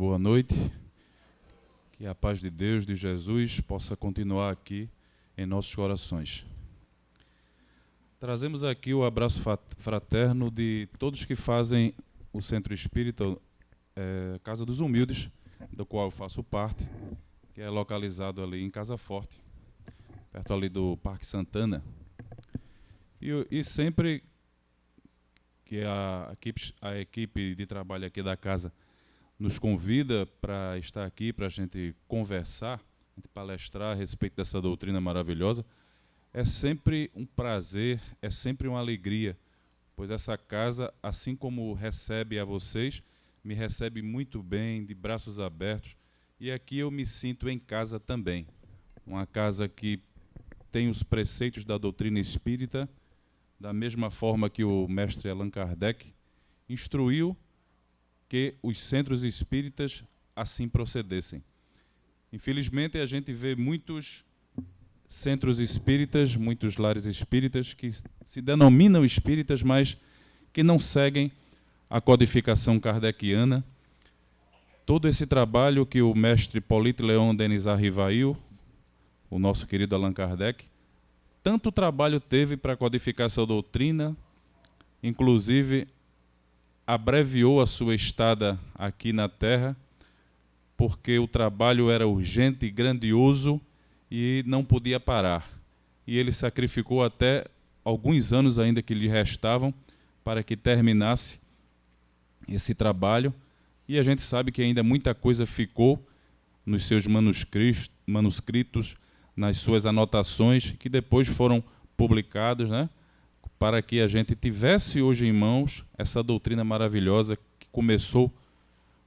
boa noite. Que a paz de Deus, de Jesus, possa continuar aqui em nossos corações. Trazemos aqui o abraço fraterno de todos que fazem o Centro Espírita Casa dos Humildes, do qual eu faço parte, que é localizado ali em Casa Forte, perto ali do Parque Santana. E sempre que a equipe de trabalho aqui da casa nos convida para estar aqui, para a gente conversar, a gente palestrar a respeito dessa doutrina maravilhosa, é sempre um prazer, é sempre uma alegria, pois essa casa, assim como recebe a vocês, me recebe muito bem, de braços abertos, e aqui eu me sinto em casa também. Uma casa que tem os preceitos da doutrina espírita, da mesma forma que o mestre Allan Kardec instruiu que os centros espíritas assim procedessem. Infelizmente, a gente vê muitos centros espíritas, muitos lares espíritas que se denominam espíritas, mas que não seguem a codificação kardeciana. Todo esse trabalho que o mestre Hippolyte Léon Denis Rivail, o nosso querido Allan Kardec, tanto trabalho teve para codificar essa doutrina, inclusive abreviou a sua estada aqui na Terra, porque o trabalho era urgente e grandioso e não podia parar. E ele sacrificou até alguns anos ainda que lhe restavam para que terminasse esse trabalho. E a gente sabe que ainda muita coisa ficou nos seus manuscritos, nas suas anotações, que depois foram publicados, né? Para que a gente tivesse hoje em mãos essa doutrina maravilhosa que começou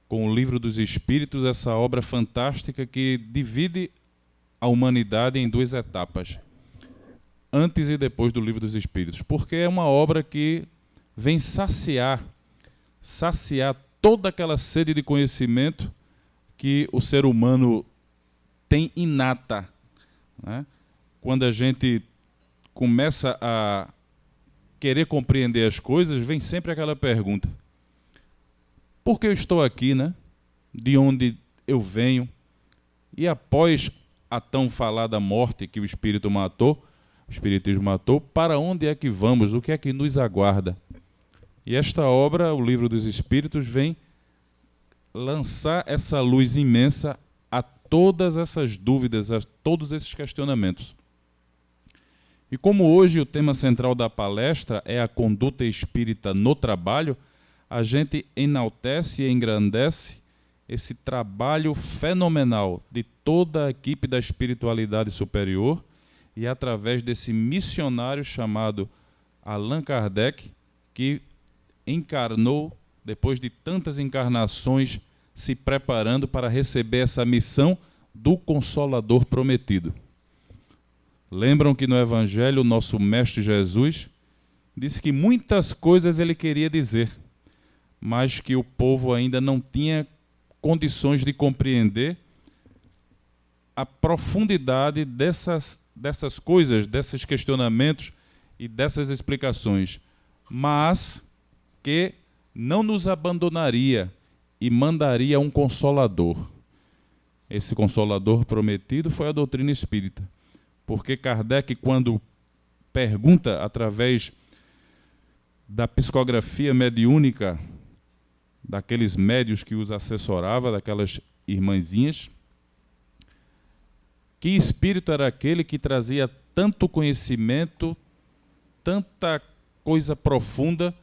com o Livro dos Espíritos, essa obra fantástica que divide a humanidade em duas etapas, antes e depois do Livro dos Espíritos, porque é uma obra que vem saciar toda aquela sede de conhecimento que o ser humano tem inata, né? Quando a gente começa a querer compreender as coisas, vem sempre aquela pergunta: por que eu estou aqui, né? De onde eu venho? E após a tão falada morte que o espiritismo matou, para onde é que vamos? O que é que nos aguarda? E esta obra, o Livro dos Espíritos, vem lançar essa luz imensa a todas essas dúvidas, a todos esses questionamentos. E como hoje o tema central da palestra é a conduta espírita no trabalho, a gente enaltece e engrandece esse trabalho fenomenal de toda a equipe da espiritualidade superior e através desse missionário chamado Allan Kardec, que encarnou, depois de tantas encarnações, se preparando para receber essa missão do Consolador prometido. Lembram que no Evangelho o nosso Mestre Jesus disse que muitas coisas ele queria dizer, mas que o povo ainda não tinha condições de compreender a profundidade dessas coisas, desses questionamentos e dessas explicações, mas que não nos abandonaria e mandaria um Consolador. Esse Consolador prometido foi a doutrina espírita. Porque Kardec, quando pergunta através da psicografia mediúnica daqueles médios que os assessorava, daquelas irmãzinhas, que espírito era aquele que trazia tanto conhecimento, tanta coisa profunda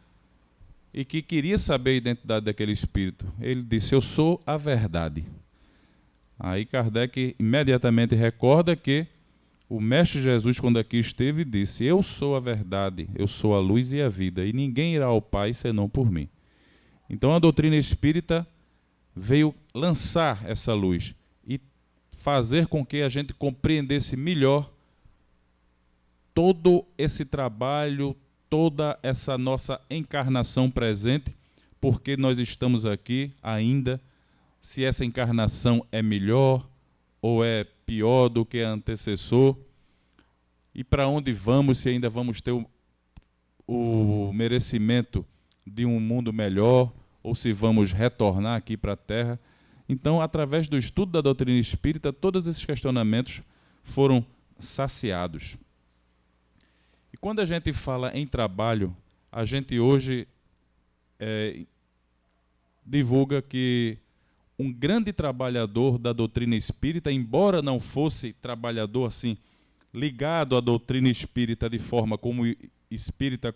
e que queria saber a identidade daquele espírito? Ele disse: eu sou a verdade. Aí Kardec imediatamente recorda que o Mestre Jesus, quando aqui esteve, disse: eu sou a verdade, eu sou a luz e a vida, e ninguém irá ao Pai senão por mim. Então a doutrina espírita veio lançar essa luz e fazer com que a gente compreendesse melhor todo esse trabalho, toda essa nossa encarnação presente, porque nós estamos aqui ainda, se essa encarnação é melhor ou é pior do que a antecessor, e para onde vamos, se ainda vamos ter o merecimento de um mundo melhor, ou se vamos retornar aqui para a Terra. Então, através do estudo da doutrina espírita, todos esses questionamentos foram saciados. E quando a gente fala em trabalho, a gente hoje divulga que um grande trabalhador da doutrina espírita, embora não fosse trabalhador assim, ligado à doutrina espírita de forma como espírita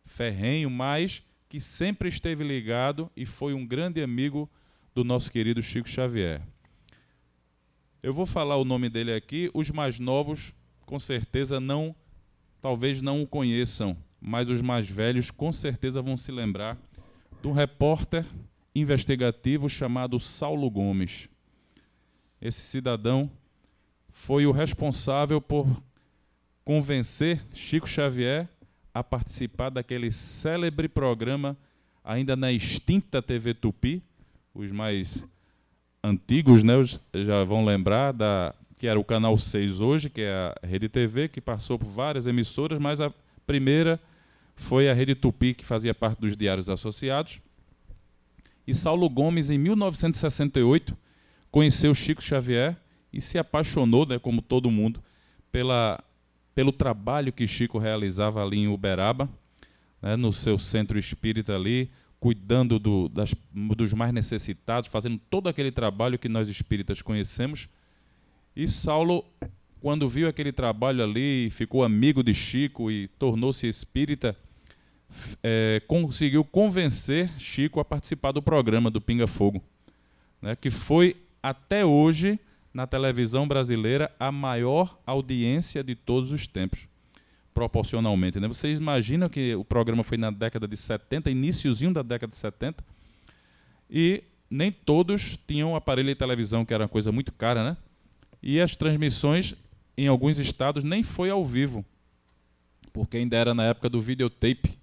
ferrenho, mas que sempre esteve ligado e foi um grande amigo do nosso querido Chico Xavier. Eu vou falar o nome dele aqui, os mais novos com certeza talvez não o conheçam, mas os mais velhos com certeza vão se lembrar de um repórter investigativo chamado Saulo Gomes. Esse cidadão foi o responsável por convencer Chico Xavier a participar daquele célebre programa, ainda na extinta TV Tupi. Os mais antigos, né, já vão lembrar, que era o Canal 6 hoje, que é a Rede TV, que passou por várias emissoras, mas a primeira foi a Rede Tupi, que fazia parte dos Diários Associados. E Saulo Gomes, em 1968, conheceu Chico Xavier e se apaixonou, né, como todo mundo, pelo trabalho que Chico realizava ali em Uberaba, né, no seu centro espírita ali, cuidando dos mais necessitados, fazendo todo aquele trabalho que nós espíritas conhecemos. E Saulo, quando viu aquele trabalho ali, ficou amigo de Chico e tornou-se espírita, conseguiu convencer Chico a participar do programa do Pinga Fogo, né, que foi, até hoje, na televisão brasileira, a maior audiência de todos os tempos, proporcionalmente, né? Vocês imaginam que o programa foi na década de 70, iniciozinho da década de 70, e nem todos tinham aparelho de televisão, que era uma coisa muito cara, né? E as transmissões, em alguns estados, nem foi ao vivo, porque ainda era na época do videotape,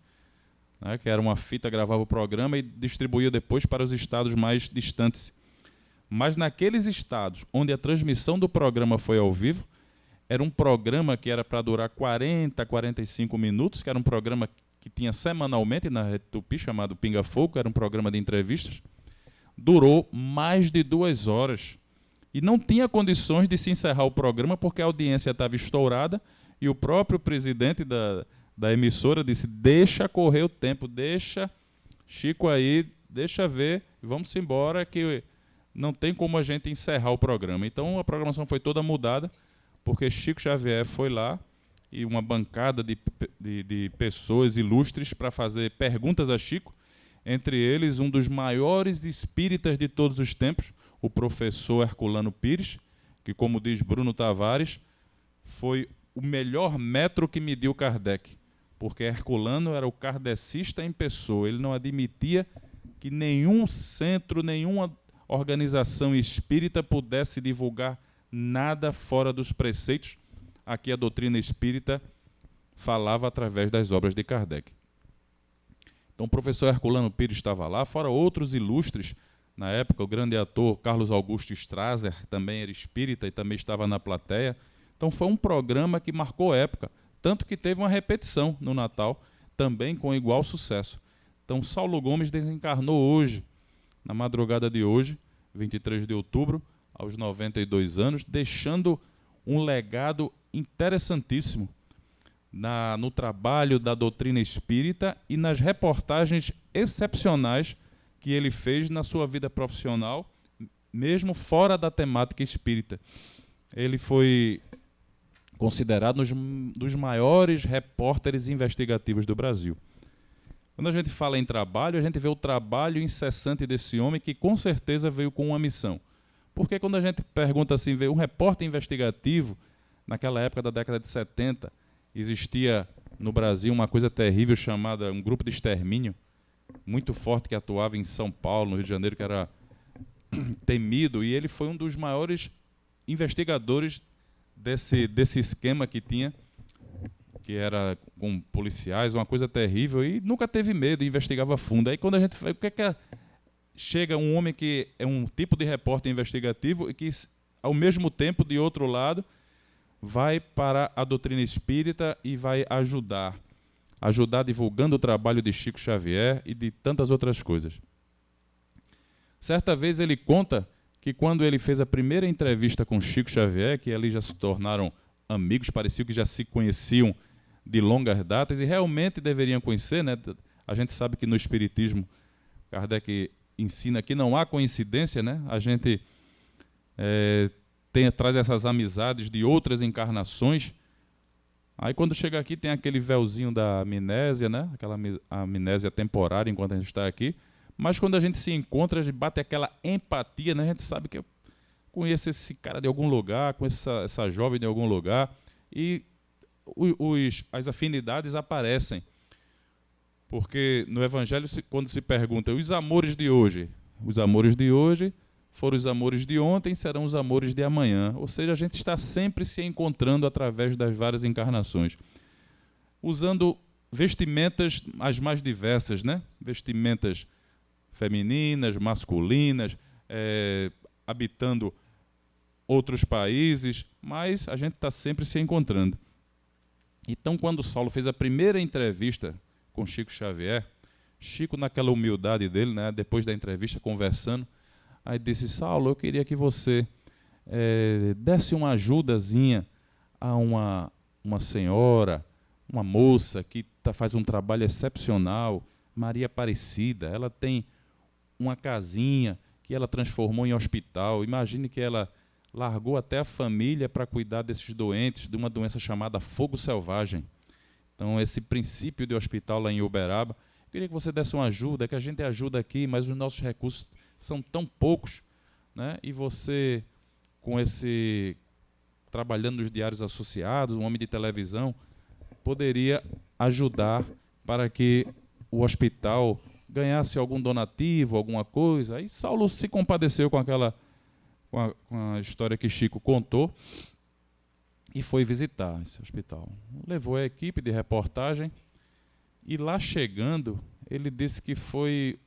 né, que era uma fita, gravava o programa e distribuía depois para os estados mais distantes. Mas naqueles estados onde a transmissão do programa foi ao vivo, era um programa que era para durar 40, 45 minutos, que era um programa que tinha semanalmente na Rede Tupi, chamado Pinga Fogo, que era um programa de entrevistas, durou mais de 2 horas. E não tinha condições de se encerrar o programa porque a audiência estava estourada e o próprio presidente da emissora disse: deixa correr o tempo, deixa Chico aí, deixa ver, vamos embora que não tem como a gente encerrar o programa. Então a programação foi toda mudada porque Chico Xavier foi lá e uma bancada de pessoas ilustres para fazer perguntas a Chico, entre eles um dos maiores espíritas de todos os tempos, o professor Herculano Pires, que, como diz Bruno Tavares, foi o melhor metro que mediu Kardec, porque Herculano era o kardecista em pessoa. Ele não admitia que nenhum centro, nenhuma organização espírita pudesse divulgar nada fora dos preceitos a que a doutrina espírita falava através das obras de Kardec. Então o professor Herculano Pires estava lá, fora outros ilustres. Na época, o grande ator Carlos Augusto Strasser também era espírita e também estava na plateia. Então foi um programa que marcou época, tanto que teve uma repetição no Natal, também com igual sucesso. Então Saulo Gomes desencarnou hoje, na madrugada de hoje, 23 de outubro, aos 92 anos, deixando um legado interessantíssimo no trabalho da doutrina espírita e nas reportagens excepcionais que ele fez na sua vida profissional, mesmo fora da temática espírita. Ele foi considerado um dos maiores repórteres investigativos do Brasil. Quando a gente fala em trabalho, a gente vê o trabalho incessante desse homem que com certeza veio com uma missão. Porque quando a gente pergunta assim, vê um repórter investigativo, naquela época da década de 70, existia no Brasil uma coisa terrível chamada um grupo de extermínio, muito forte, que atuava em São Paulo, no Rio de Janeiro, que era temido, e ele foi um dos maiores investigadores desse esquema que tinha, que era com policiais, uma coisa terrível, e nunca teve medo, investigava a fundo. Aí quando a gente o que é chega um homem que é um tipo de repórter investigativo e que, ao mesmo tempo, de outro lado, vai para a doutrina espírita e vai ajudar divulgando o trabalho de Chico Xavier e de tantas outras coisas. Certa vez ele conta que quando ele fez a primeira entrevista com Chico Xavier, que ali já se tornaram amigos, parecia que já se conheciam de longas datas e realmente deveriam conhecer, né? A gente sabe que no Espiritismo, Kardec ensina que não há coincidência, né? A gente traz essas amizades de outras encarnações. Aí quando chega aqui tem aquele véuzinho da amnésia, né? Aquela amnésia temporária enquanto a gente está aqui. Mas quando a gente se encontra, a gente bate aquela empatia, né? A gente sabe que eu conheço esse cara de algum lugar, conheço essa jovem de algum lugar. E as afinidades aparecem. Porque no Evangelho, quando se pergunta os amores de hoje foram os amores de ontem, serão os amores de amanhã. Ou seja, a gente está sempre se encontrando através das várias encarnações. Usando vestimentas as mais diversas, né? Vestimentas femininas, masculinas, habitando outros países, mas a gente está sempre se encontrando. Então, quando Saulo fez a primeira entrevista com Chico Xavier, Chico, naquela humildade dele, né, depois da entrevista, conversando, aí disse: Saulo, eu queria que você desse uma ajudazinha a uma senhora, uma moça que faz um trabalho excepcional, Maria Aparecida. Ela tem uma casinha que ela transformou em hospital. Imagine que ela largou até a família para cuidar desses doentes de uma doença chamada fogo selvagem. Então, esse princípio de hospital lá em Uberaba, eu queria que você desse uma ajuda, que a gente ajuda aqui, mas os nossos recursos são tão poucos, né? E você, trabalhando nos diários associados, um homem de televisão, poderia ajudar para que o hospital ganhasse algum donativo, alguma coisa. Aí Saulo se compadeceu com a história que Chico contou e foi visitar esse hospital. Levou a equipe de reportagem e lá chegando, ele disse que foi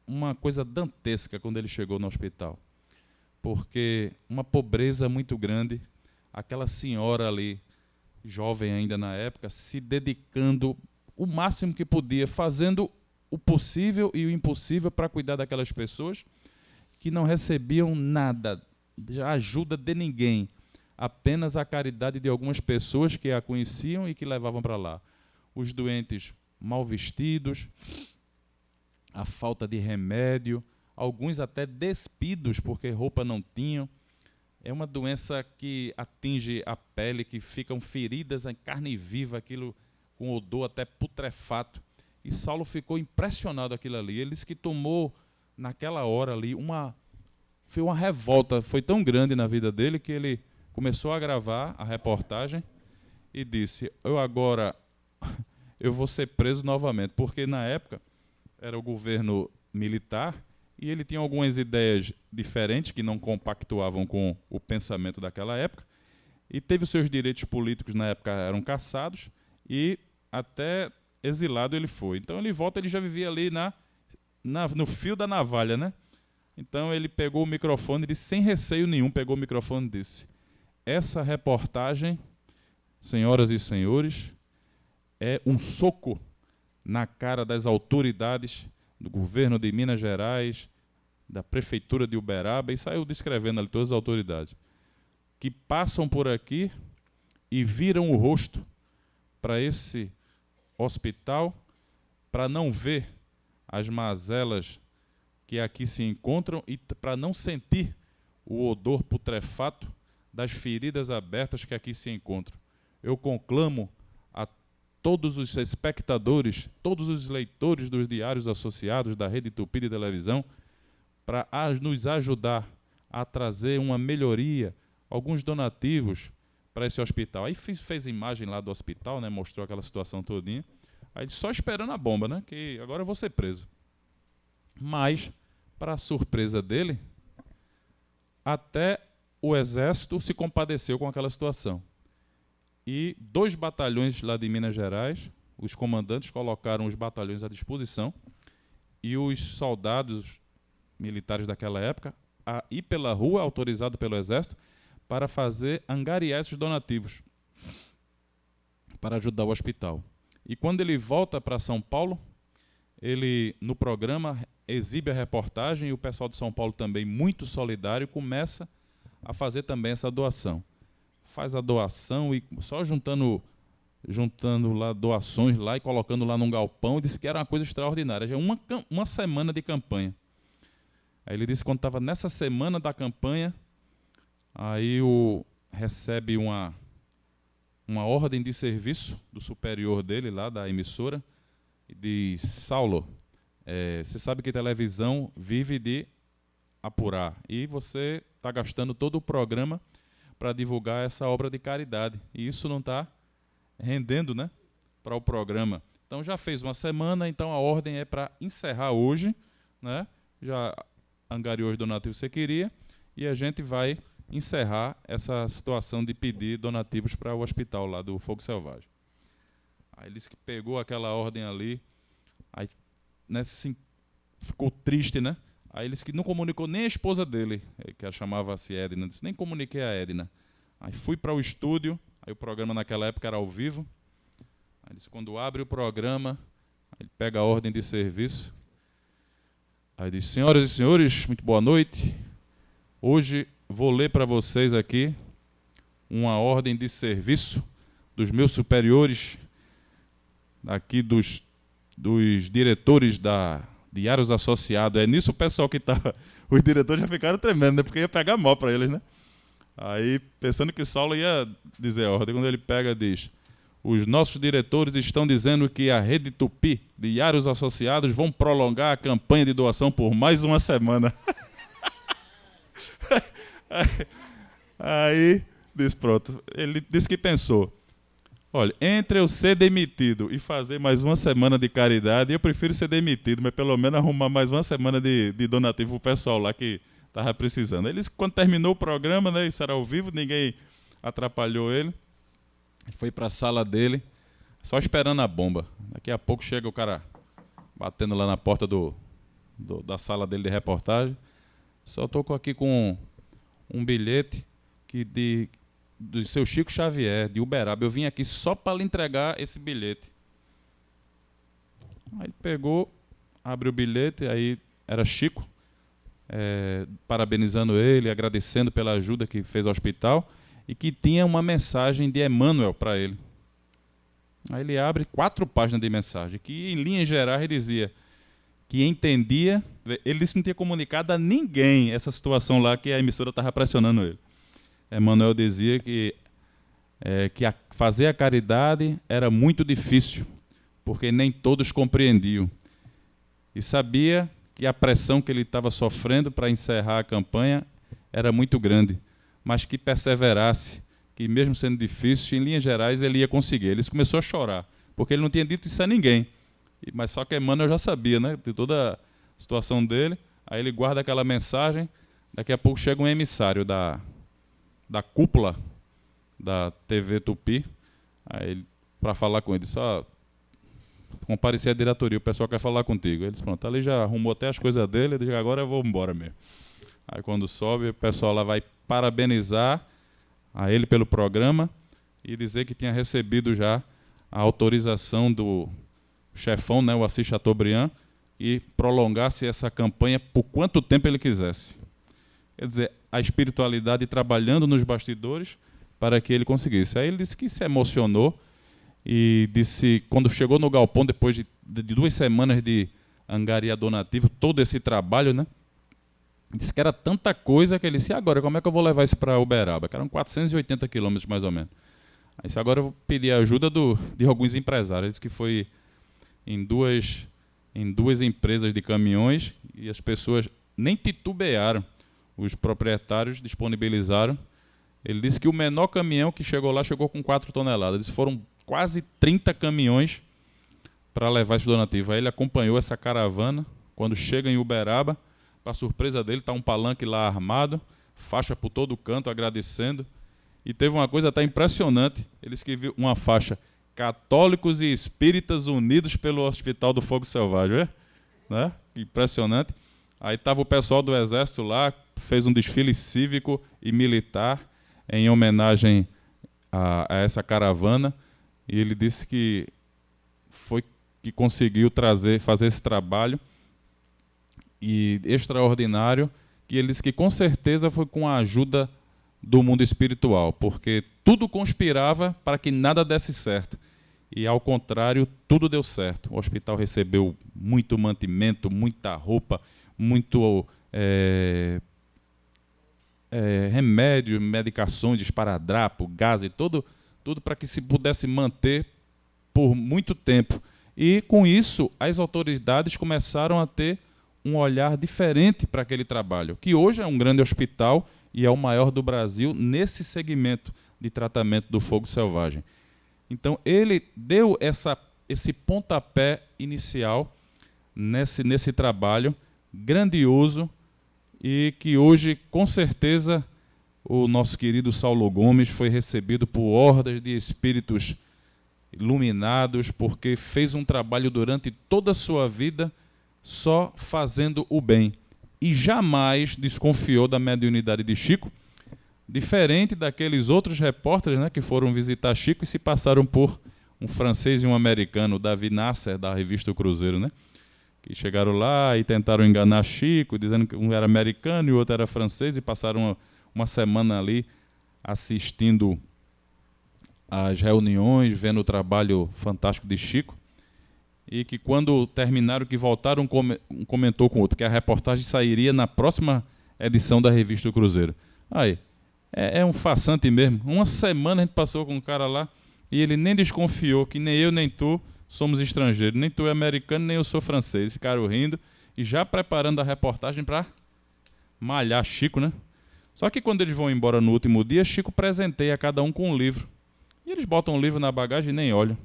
uma coisa dantesca quando ele chegou no hospital, porque uma pobreza muito grande, aquela senhora ali, jovem ainda na época, se dedicando o máximo que podia, fazendo o possível e o impossível para cuidar daquelas pessoas que não recebiam nada, ajuda de ninguém, apenas a caridade de algumas pessoas que a conheciam e que levavam para lá. Os doentes mal vestidos, a falta de remédio, alguns até despidos porque roupa não tinham. É uma doença que atinge a pele, que ficam feridas em carne viva, aquilo com odor até putrefato. E Saulo ficou impressionado com aquilo ali. Ele disse que tomou, naquela hora ali, foi uma revolta, foi tão grande na vida dele que ele começou a gravar a reportagem e disse: eu vou ser preso novamente, porque na época era o governo militar e ele tinha algumas ideias diferentes que não compactuavam com o pensamento daquela época e teve os seus direitos políticos na época eram cassados e até exilado ele foi. Então ele volta, ele já vivia ali no fio da navalha, né? Então ele pegou o microfone e disse, sem receio nenhum, pegou o microfone e disse: essa reportagem, senhoras e senhores, é um soco na cara das autoridades do governo de Minas Gerais, da prefeitura de Uberaba, e saiu descrevendo ali todas as autoridades, que passam por aqui e viram o rosto para esse hospital para não ver as mazelas que aqui se encontram e para não sentir o odor putrefato das feridas abertas que aqui se encontram. Eu conclamo a todos os espectadores, todos os leitores dos diários associados da Rede Tupi de televisão, para nos ajudar a trazer uma melhoria, alguns donativos para esse hospital. Aí fez imagem lá do hospital, né, mostrou aquela situação todinha. Aí só esperando a bomba, né, que agora eu vou ser preso. Mas, para a surpresa dele, até o Exército se compadeceu com aquela situação. E 2 batalhões lá de Minas Gerais, os comandantes colocaram os batalhões à disposição e os soldados militares daquela época a ir pela rua, autorizado pelo Exército, para angariar esses donativos, para ajudar o hospital. E quando ele volta para São Paulo, ele, no programa, exibe a reportagem e o pessoal de São Paulo também, muito solidário, começa a fazer também essa doação. Faz a doação e só juntando lá doações lá e colocando lá num galpão, disse que era uma coisa extraordinária. Já uma semana de campanha. Aí ele disse que quando estava nessa semana da campanha, aí recebe uma ordem de serviço do superior dele lá, da emissora, e diz: Saulo, você sabe que televisão vive de apurar, e você está gastando todo o programa para divulgar essa obra de caridade, e isso não está rendendo, né, para o programa. Então já fez uma semana, então a ordem é para encerrar hoje, né? Já angariou os donativos que você queria, e a gente vai encerrar essa situação de pedir donativos para o hospital lá do Fogo Selvagem. Aí ele disse que pegou aquela ordem ali, aí, né, assim, ficou triste, né? Aí ele disse que não comunicou nem a esposa dele, que ela chamava-se Edna, disse: nem comuniquei a Edna. Aí fui para o estúdio, aí o programa naquela época era ao vivo. Aí disse: quando abre o programa, ele pega a ordem de serviço. Aí diz: senhoras e senhores, muito boa noite. Hoje vou ler para vocês aqui uma ordem de serviço dos meus superiores, aqui dos diretores da Diários Associados. É nisso o pessoal que estava... Os diretores já ficaram tremendo, né? Porque ia pegar mal para eles, né? Aí, pensando que Saulo ia dizer a ordem, quando ele pega, diz: os nossos diretores estão dizendo que a Rede Tupi, Diários Associados, vão prolongar a campanha de doação por mais uma semana. Aí, diz, pronto. Ele disse que pensou: olha, entre eu ser demitido e fazer mais uma semana de caridade, eu prefiro ser demitido, mas pelo menos arrumar mais uma semana de donativo para o pessoal lá que estava precisando. Ele disse que quando terminou o programa, né, isso era ao vivo, ninguém atrapalhou ele, foi para a sala dele, só esperando a bomba. Daqui a pouco chega o cara batendo lá na porta da sala dele de reportagem. Só estou aqui com um bilhete do seu Chico Xavier, de Uberaba. Eu vim aqui só para lhe entregar esse bilhete. Aí ele pegou, abre o bilhete, aí era Chico, parabenizando ele, agradecendo pela ajuda que fez ao hospital, e que tinha uma mensagem de Emmanuel para ele. Aí ele abre 4 páginas de mensagem, que em linhas gerais dizia que entendia, ele disse que não tinha comunicado a ninguém essa situação lá, que a emissora estava pressionando ele. Emmanuel dizia que fazer a caridade era muito difícil, porque nem todos compreendiam. E sabia que a pressão que ele estava sofrendo para encerrar a campanha era muito grande, mas que perseverasse, que mesmo sendo difícil, em linhas gerais ele ia conseguir. Ele começou a chorar, porque ele não tinha dito isso a ninguém. Mas só que Emmanuel já sabia, né, de toda a situação dele. Aí ele guarda aquela mensagem, daqui a pouco chega um emissário da cúpula da TV Tupi, para falar com ele, só comparecer à diretoria, o pessoal quer falar contigo. Ele disse: pronto, ali já arrumou até as coisas dele, ele disse: agora eu vou embora mesmo. Aí quando sobe, o pessoal lá vai parabenizar a ele pelo programa e dizer que tinha recebido já a autorização do chefão, né, o Assis Chateaubriand, e prolongasse essa campanha por quanto tempo ele quisesse. Quer dizer, a espiritualidade trabalhando nos bastidores para que ele conseguisse. Aí ele disse que se emocionou e disse, quando chegou no galpão, depois de 2 semanas de angariar donativo, todo esse trabalho, né? Disse que era tanta coisa que ele disse: agora, como é que eu vou levar isso para Uberaba? Que eram 480 quilômetros mais ou menos. Aí disse: agora eu vou pedir a ajuda de alguns empresários. Ele disse que foi em duas empresas de caminhões e as pessoas nem titubearam. Os proprietários disponibilizaram. Ele disse que o menor caminhão que chegou lá chegou com 4 toneladas. Eles foram quase 30 caminhões para levar esse donativo. Aí ele acompanhou essa caravana. Quando chega em Uberaba, para surpresa dele, está um palanque lá armado, faixa por todo canto, agradecendo. E teve uma coisa até impressionante. Ele escreveu uma faixa: Católicos e Espíritas Unidos pelo Hospital do Fogo Selvagem. Né? Impressionante. Aí estava o pessoal do Exército lá, fez um desfile cívico e militar em homenagem a essa caravana. E ele disse que foi que conseguiu fazer esse trabalho e extraordinário, que com certeza foi com a ajuda do mundo espiritual, porque tudo conspirava para que nada desse certo. E, ao contrário, tudo deu certo. O hospital recebeu muito mantimento, muita roupa, muito remédio, medicações, esparadrapo, gás e tudo para que se pudesse manter por muito tempo. E, com isso, as autoridades começaram a ter um olhar diferente para aquele trabalho, que hoje é um grande hospital e é o maior do Brasil nesse segmento de tratamento do fogo selvagem. Então, ele deu esse pontapé inicial nesse trabalho grandioso e que hoje, com certeza, o nosso querido Saulo Gomes foi recebido por hordas de espíritos iluminados, porque fez um trabalho durante toda a sua vida só fazendo o bem. E jamais desconfiou da mediunidade de Chico, diferente daqueles outros repórteres, né, que foram visitar Chico e se passaram por um francês e um americano, Davi Nasser, da revista O Cruzeiro, né, que chegaram lá e tentaram enganar Chico, dizendo que um era americano e o outro era francês, e passaram uma semana ali assistindo às reuniões, vendo o trabalho fantástico de Chico, e que quando terminaram, que voltaram, um comentou com o outro, que a reportagem sairia na próxima edição da revista O Cruzeiro. Aí, é um farsante mesmo. Uma semana a gente passou com um cara lá e ele nem desconfiou que nem eu nem tu somos estrangeiros, nem tu é americano, nem eu sou francês. Ficaram rindo e já preparando a reportagem para malhar Chico, né? Só que quando eles vão embora no último dia, Chico presenteia cada um com um livro. E eles botam um livro na bagagem e nem olham.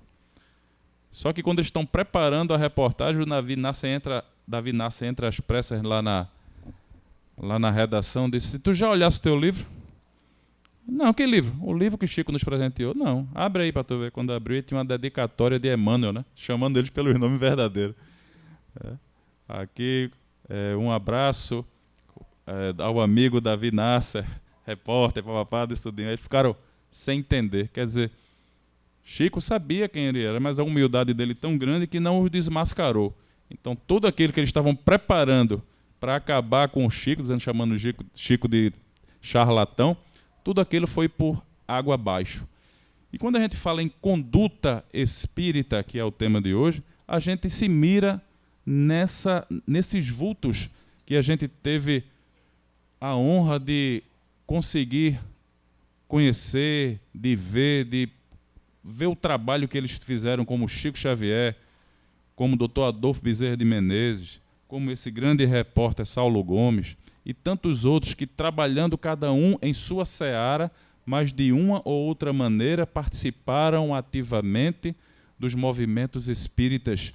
Só que quando eles estão preparando a reportagem, o Davi Nasser entra às pressas lá na redação, disse: tu já olhaste o teu livro? Não, que livro? O livro que Chico nos presenteou? Não. Abre aí para tu ver. Quando abriu, tinha uma dedicatória de Emmanuel, né? Chamando eles pelos nomes verdadeiros. Aqui, um abraço ao amigo Davi Nasser, repórter, papapá, do estudinho. Eles ficaram sem entender. Quer dizer, Chico sabia quem ele era, mas a humildade dele tão grande que não os desmascarou. Então, tudo aquilo que eles estavam preparando para acabar com o Chico, chamando o Chico de charlatão, tudo aquilo foi por água abaixo. E quando a gente fala em conduta espírita, que é o tema de hoje, a gente se mira nesses vultos que a gente teve a honra de conseguir conhecer, de ver o trabalho que eles fizeram, como Chico Xavier, como o Dr. Adolfo Bezerra de Menezes, como esse grande repórter Saulo Gomes, e tantos outros que, trabalhando cada um em sua seara, mas de uma ou outra maneira participaram ativamente dos movimentos espíritas.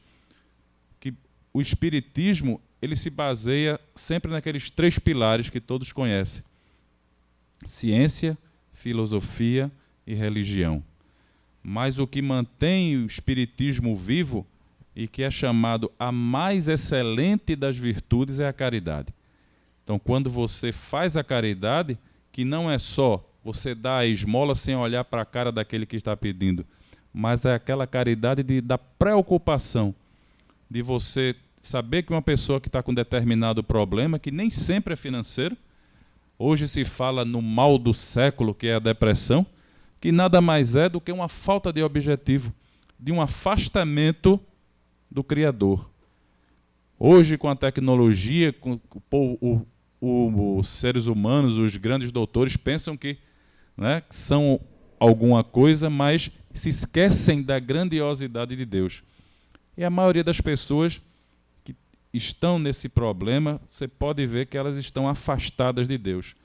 Que o espiritismo, ele se baseia sempre naqueles 3 pilares que todos conhecem: ciência, filosofia e religião. Mas o que mantém o espiritismo vivo e que é chamado a mais excelente das virtudes é a caridade. Então, quando você faz a caridade, que não é só você dar a esmola sem olhar para a cara daquele que está pedindo, mas é aquela caridade da preocupação, de você saber que uma pessoa que está com determinado problema, que nem sempre é financeiro, hoje se fala no mal do século, que é a depressão, que nada mais é do que uma falta de objetivo, de um afastamento do Criador. Hoje, com a tecnologia, os seres humanos, os grandes doutores, pensam que, né, são alguma coisa, mas se esquecem da grandiosidade de Deus. E a maioria das pessoas que estão nesse problema, você pode ver que elas estão afastadas de Deus.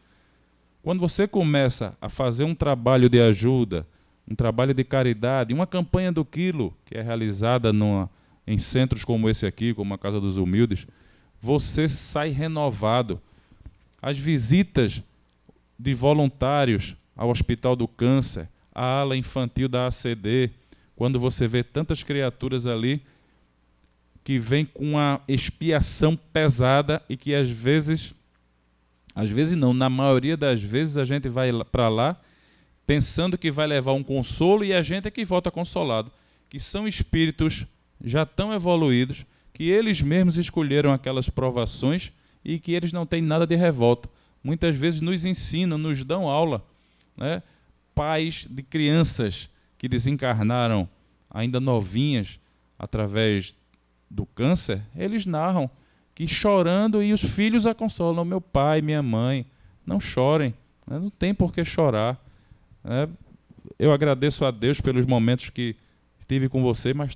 Quando você começa a fazer um trabalho de ajuda, um trabalho de caridade, uma campanha do quilo, que é realizada em centros como esse aqui, como a Casa dos Humildes, você sai renovado. As visitas de voluntários ao Hospital do Câncer, à ala infantil da ACD, quando você vê tantas criaturas ali que vêm com uma expiação pesada e que às vezes não, na maioria das vezes a gente vai para lá pensando que vai levar um consolo e a gente é que volta consolado, que são espíritos já tão evoluídos, que eles mesmos escolheram aquelas provações e que eles não têm nada de revolta. Muitas vezes nos ensinam, nos dão aula, né? Pais de crianças que desencarnaram ainda novinhas através do câncer, eles narram que chorando, e os filhos a consolam: meu pai, minha mãe, não chorem, né? Não tem por que chorar, né? Eu agradeço a Deus pelos momentos que estive com você, mas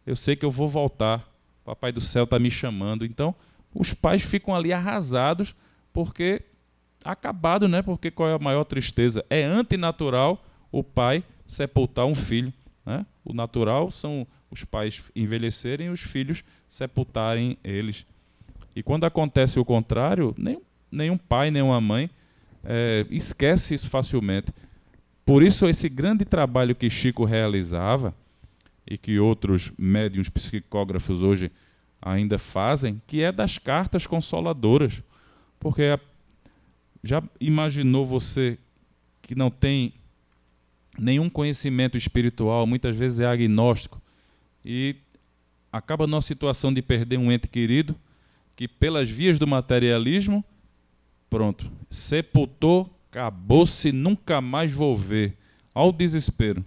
eu sei que eu vou voltar, o Papai do Céu está me chamando. Então, os pais ficam ali arrasados, porque acabado, né? Porque qual é a maior tristeza? É antinatural o pai sepultar um filho, né? O natural são os pais envelhecerem e os filhos sepultarem eles. E quando acontece o contrário, nenhum pai, nenhuma mãe esquece isso facilmente. Por isso, esse grande trabalho que Chico realizava, e que outros médiuns psicógrafos hoje ainda fazem, que é das cartas consoladoras. Porque já imaginou você que não tem nenhum conhecimento espiritual, muitas vezes é agnóstico, e acaba numa situação de perder um ente querido, que pelas vias do materialismo, pronto, sepultou, acabou-se, nunca mais vou ver, ao desespero.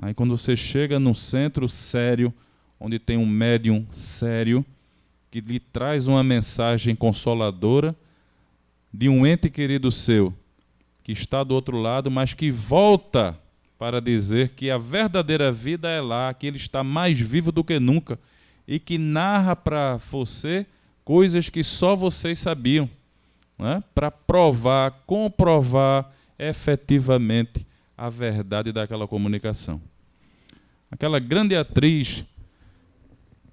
Aí quando você chega num centro sério, onde tem um médium sério, que lhe traz uma mensagem consoladora de um ente querido seu, que está do outro lado, mas que volta para dizer que a verdadeira vida é lá, que ele está mais vivo do que nunca, e que narra para você coisas que só vocês sabiam, né? Para provar, comprovar efetivamente a verdade daquela comunicação. Aquela grande atriz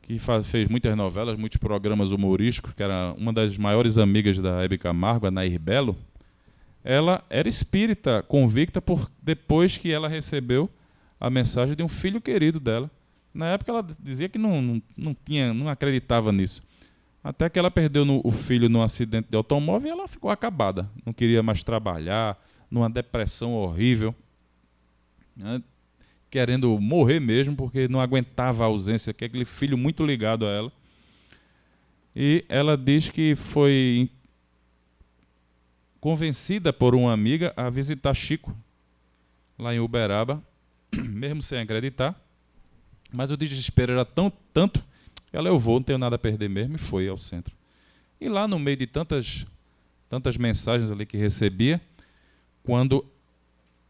que fez muitas novelas, muitos programas humorísticos, que era uma das maiores amigas da Hebe Camargo, a Nair Belo, ela era espírita convicta depois que ela recebeu a mensagem de um filho querido dela. Na época ela dizia que não acreditava nisso. Até que ela perdeu o filho num acidente de automóvel e ela ficou acabada. Não queria mais trabalhar, numa depressão horrível, né? Querendo morrer mesmo, porque não aguentava a ausência, que é aquele filho muito ligado a ela. E ela diz que foi convencida por uma amiga a visitar Chico, lá em Uberaba, mesmo sem acreditar. Mas o desespero era tanto, ela: eu vou, não tenho nada a perder mesmo, e foi ao centro. E lá no meio de tantas mensagens ali que recebia, quando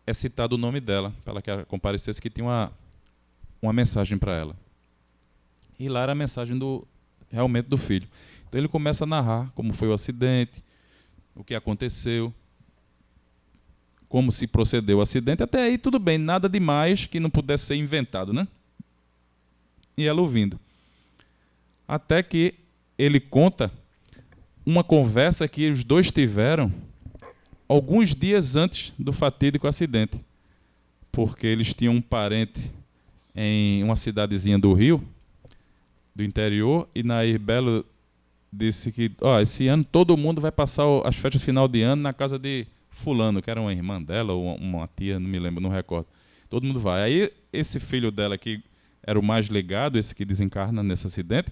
é citado o nome dela, para ela que comparecesse, que tinha uma mensagem para ela. E lá era a mensagem realmente do filho. Então ele começa a narrar como foi o acidente, o que aconteceu, como se procedeu o acidente. Até aí tudo bem, nada demais que não pudesse ser inventado, né? E ela ouvindo. Até que ele conta uma conversa que os dois tiveram alguns dias antes do fatídico acidente, porque eles tinham um parente em uma cidadezinha do Rio, do interior, e Nair Belo disse que esse ano todo mundo vai passar as festas de final de ano na casa de fulano, que era uma irmã dela ou uma tia, não me lembro, não recordo. Todo mundo vai. Aí esse filho dela, que era o mais ligado, esse que desencarna nesse acidente,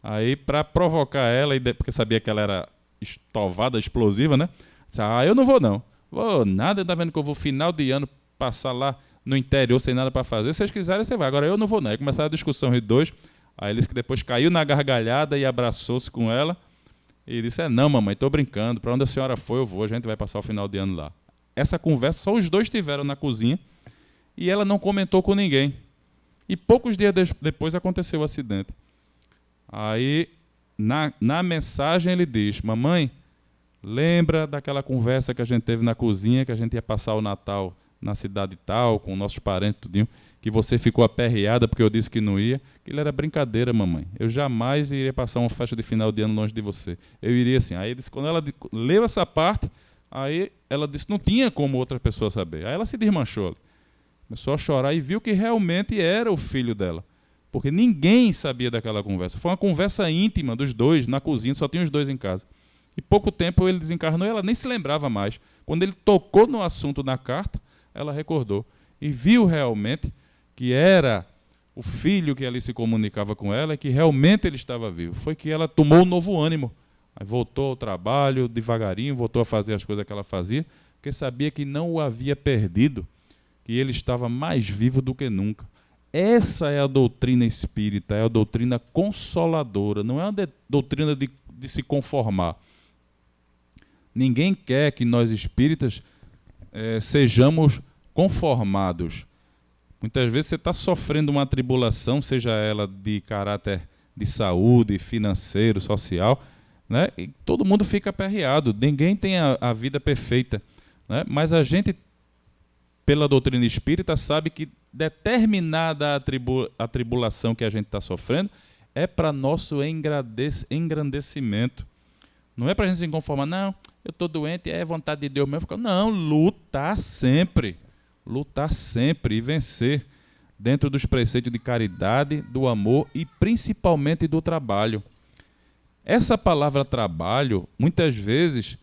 aí para provocar ela, porque sabia que ela era estovada, explosiva, né? Disse: eu não vou não. Vou nada, tá vendo que eu vou final de ano passar lá no interior sem nada para fazer. Se vocês quiserem, você vai. Agora eu não vou não. Aí começaram a discussão de dois. Aí ele disse que depois caiu na gargalhada e abraçou-se com ela. E disse: não, mamãe, estou brincando. Para onde a senhora for, eu vou. A gente vai passar o final de ano lá. Essa conversa só os dois tiveram na cozinha. E ela não comentou com ninguém. E poucos dias depois aconteceu o acidente. Aí, na mensagem, ele diz: mamãe, lembra daquela conversa que a gente teve na cozinha, que a gente ia passar o Natal na cidade tal, com nossos parentes, tudinho, que você ficou aperreada porque eu disse que não ia? Aquilo era brincadeira, mamãe. Eu jamais iria passar uma festa de final de ano longe de você. Eu iria assim. Aí, quando ela leu essa parte, aí ela disse: não tinha como outra pessoa saber. Aí ela se desmanchou. Começou a chorar e viu que realmente era o filho dela. Porque ninguém sabia daquela conversa. Foi uma conversa íntima dos dois, na cozinha, só tinha os dois em casa. E pouco tempo ele desencarnou e ela nem se lembrava mais. Quando ele tocou no assunto na carta, ela recordou. E viu realmente que era o filho que ali se comunicava com ela, é que realmente ele estava vivo. Foi que ela tomou um novo ânimo. Aí voltou ao trabalho devagarinho, voltou a fazer as coisas que ela fazia, porque sabia que não o havia perdido, que ele estava mais vivo do que nunca. Essa é a doutrina espírita, é a doutrina consoladora, não é uma doutrina de se conformar. Ninguém quer que nós espíritas sejamos conformados. Muitas vezes você está sofrendo uma tribulação, seja ela de caráter de saúde, financeiro, social, né? E todo mundo fica aperreado, ninguém tem a vida perfeita, né? Mas a gente, pela doutrina espírita, sabe que determinada a tribulação que a gente está sofrendo é para nosso engrandecimento. Não é para a gente se conformar, não, eu estou doente, é vontade de Deus mesmo. Não, lutar sempre e vencer dentro dos preceitos de caridade, do amor e principalmente do trabalho. Essa palavra trabalho, muitas vezes,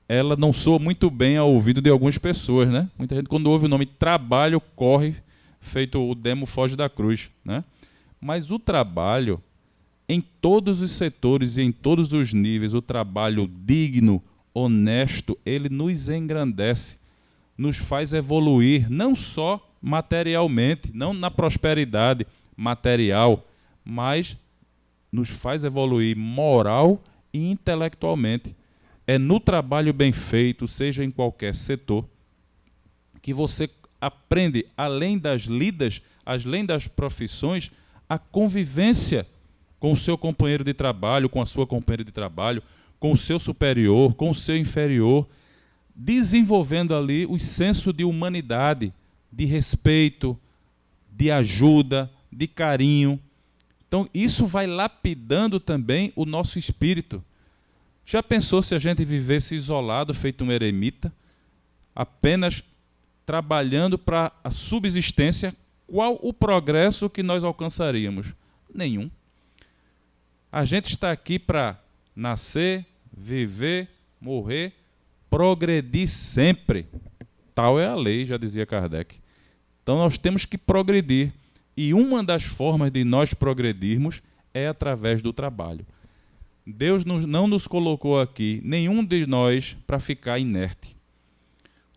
ela não soa muito bem ao ouvido de algumas pessoas, né? Muita gente, quando ouve o nome trabalho, corre, feito o demo foge da cruz, né? Mas o trabalho, em todos os setores e em todos os níveis, o trabalho digno, honesto, ele nos engrandece, nos faz evoluir, não só materialmente, não na prosperidade material, mas nos faz evoluir moral e intelectualmente. É no trabalho bem feito, seja em qualquer setor, que você aprende, além das lidas, além das profissões, a convivência com o seu companheiro de trabalho, com a sua companheira de trabalho, com o seu superior, com o seu inferior, desenvolvendo ali o senso de humanidade, de respeito, de ajuda, de carinho. Então, isso vai lapidando também o nosso espírito. Já pensou se a gente vivesse isolado, feito um eremita, apenas trabalhando para a subsistência? Qual o progresso que nós alcançaríamos? Nenhum. A gente está aqui para nascer, viver, morrer, progredir sempre. Tal é a lei, já dizia Kardec. Então nós temos que progredir. E uma das formas de nós progredirmos é através do trabalho. Deus não nos colocou aqui, nenhum de nós, para ficar inerte.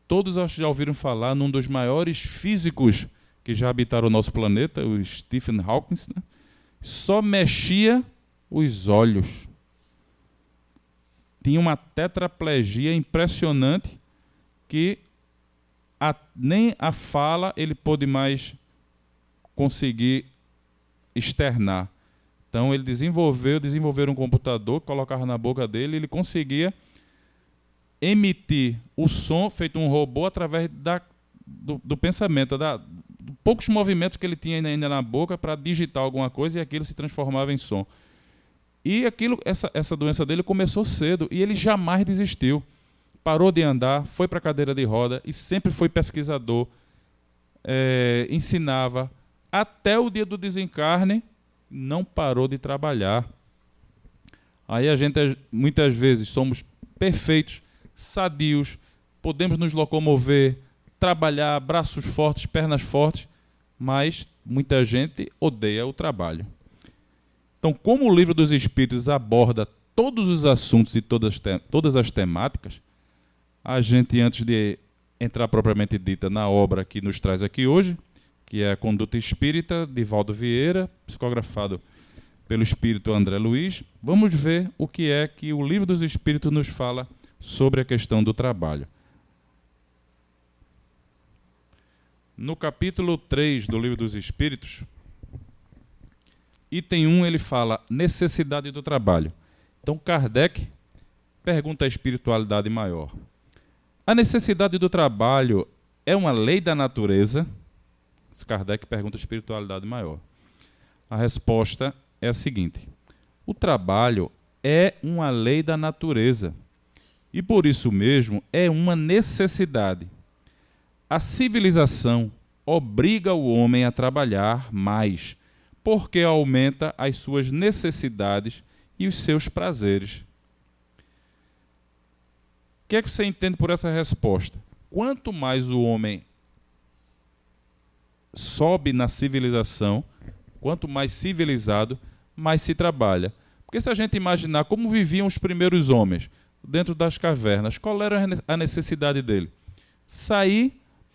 Todos já ouviram falar num dos maiores físicos que já habitaram o nosso planeta, o Stephen Hawking, né? Só mexia os olhos. Tinha uma tetraplegia impressionante que nem a fala ele pôde mais conseguir externar. Então ele desenvolveu um computador, colocava na boca dele, ele conseguia emitir o som feito um robô através do pensamento, poucos movimentos que ele tinha ainda na boca para digitar alguma coisa e aquilo se transformava em som. E essa doença dele começou cedo e ele jamais desistiu. Parou de andar, foi para a cadeira de roda e sempre foi pesquisador, ensinava. Até o dia do desencarne, não parou de trabalhar. Aí a gente, muitas vezes, somos perfeitos, sadios, podemos nos locomover, trabalhar, braços fortes, pernas fortes, mas muita gente odeia o trabalho. Então, como o Livro dos Espíritos aborda todos os assuntos e todas as temáticas, a gente, antes de entrar propriamente dita na obra que nos traz aqui hoje, que é a Conduta Espírita, de Valdo Vieira, psicografado pelo espírito André Luiz, vamos ver o que é que o Livro dos Espíritos nos fala sobre a questão do trabalho. No capítulo 3 do Livro dos Espíritos, item 1, ele fala necessidade do trabalho. Então, Kardec pergunta a espiritualidade maior. A necessidade do trabalho é uma lei da natureza? Kardec pergunta a espiritualidade maior. A resposta é a seguinte: o trabalho é uma lei da natureza e, por isso mesmo, é uma necessidade. A civilização obriga o homem a trabalhar mais, porque aumenta as suas necessidades e os seus prazeres. O que é que você entende por essa resposta? Quanto mais o homem sobe na civilização, quanto mais civilizado, mais se trabalha. Porque se a gente imaginar como viviam os primeiros homens dentro das cavernas, qual era a necessidade dele? Sair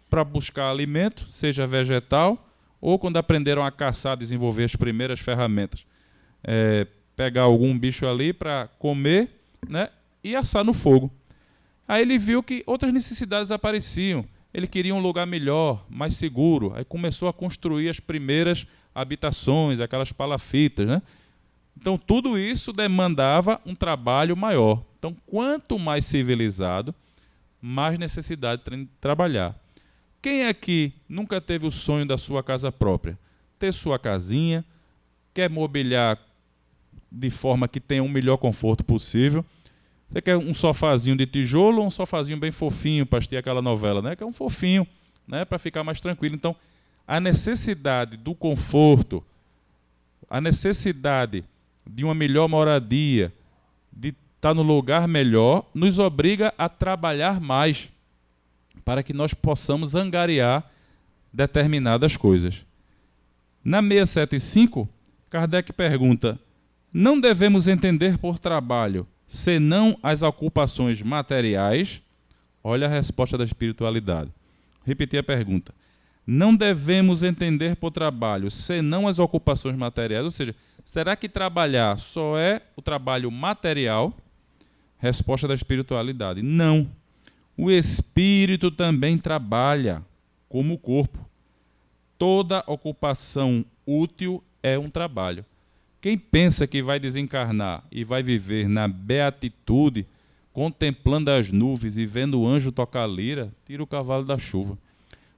para buscar alimento, seja vegetal, ou quando aprenderam a caçar, desenvolver as primeiras ferramentas. Pegar algum bicho ali para comer, né, e assar no fogo. Aí ele viu que outras necessidades apareciam. Ele queria um lugar melhor, mais seguro. Aí começou a construir as primeiras habitações, aquelas palafitas, né? Então, tudo isso demandava um trabalho maior. Então, quanto mais civilizado, mais necessidade de trabalhar. Quem aqui nunca teve o sonho da sua casa própria? Ter sua casinha, quer mobiliar de forma que tenha o melhor conforto possível. Você quer um sofazinho de tijolo ou um sofazinho bem fofinho para assistir aquela novela, né? Quer um fofinho, né, para ficar mais tranquilo. Então, a necessidade do conforto, a necessidade de uma melhor moradia, de estar no lugar melhor, nos obriga a trabalhar mais para que nós possamos angariar determinadas coisas. Na 675, Kardec pergunta: não devemos entender por trabalho senão as ocupações materiais? Olha a resposta da espiritualidade. Repetir a pergunta. Não devemos entender por trabalho senão as ocupações materiais? Ou seja, será que trabalhar só é o trabalho material? Resposta da espiritualidade: não. O espírito também trabalha, como o corpo. Toda ocupação útil é um trabalho. Quem pensa que vai desencarnar e vai viver na beatitude, contemplando as nuvens e vendo o anjo tocar lira, tira o cavalo da chuva.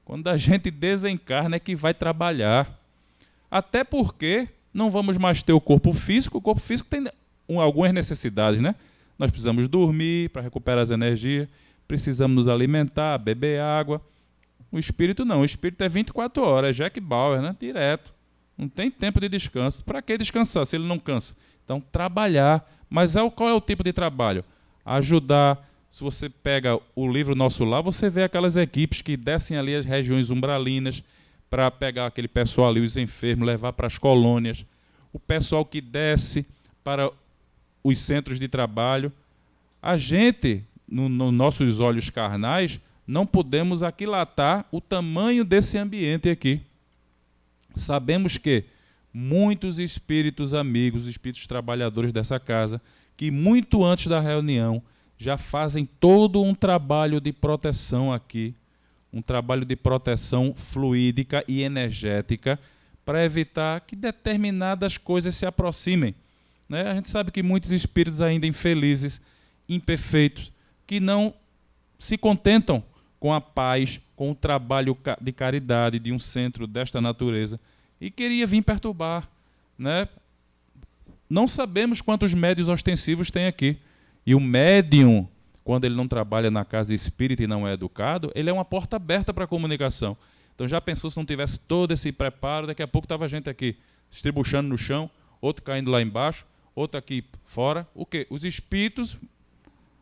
Quando a gente desencarna é que vai trabalhar. Até porque não vamos mais ter o corpo físico. O corpo físico tem algumas necessidades, né? Nós precisamos dormir para recuperar as energias, precisamos nos alimentar, beber água. O espírito não. O espírito é 24 horas, é Jack Bauer, né? Direto. Não tem tempo de descanso. Para que descansar se ele não cansa? Então, trabalhar. Mas qual é o tipo de trabalho? Ajudar. Se você pega o livro Nosso Lar, você vê aquelas equipes que descem ali as regiões umbralinas para pegar aquele pessoal ali, os enfermos, levar para as colônias. O pessoal que desce para os centros de trabalho. A gente, nos nossos olhos carnais, não podemos aquilatar o tamanho desse ambiente aqui. Sabemos que muitos espíritos amigos, espíritos trabalhadores dessa casa, que muito antes da reunião já fazem todo um trabalho de proteção aqui, um trabalho de proteção fluídica e energética para evitar que determinadas coisas se aproximem, né? A gente sabe que muitos espíritos ainda infelizes, imperfeitos, que não se contentam com a paz, com o trabalho de caridade de um centro desta natureza, e queria vir perturbar, né? Não sabemos quantos médiuns ostensivos tem aqui. E o médium, quando ele não trabalha na casa espírita e não é educado, ele é uma porta aberta para a comunicação. Então já pensou se não tivesse todo esse preparo, daqui a pouco estava a gente aqui se estribuchando no chão, outro caindo lá embaixo, outro aqui fora. O quê? Os espíritos,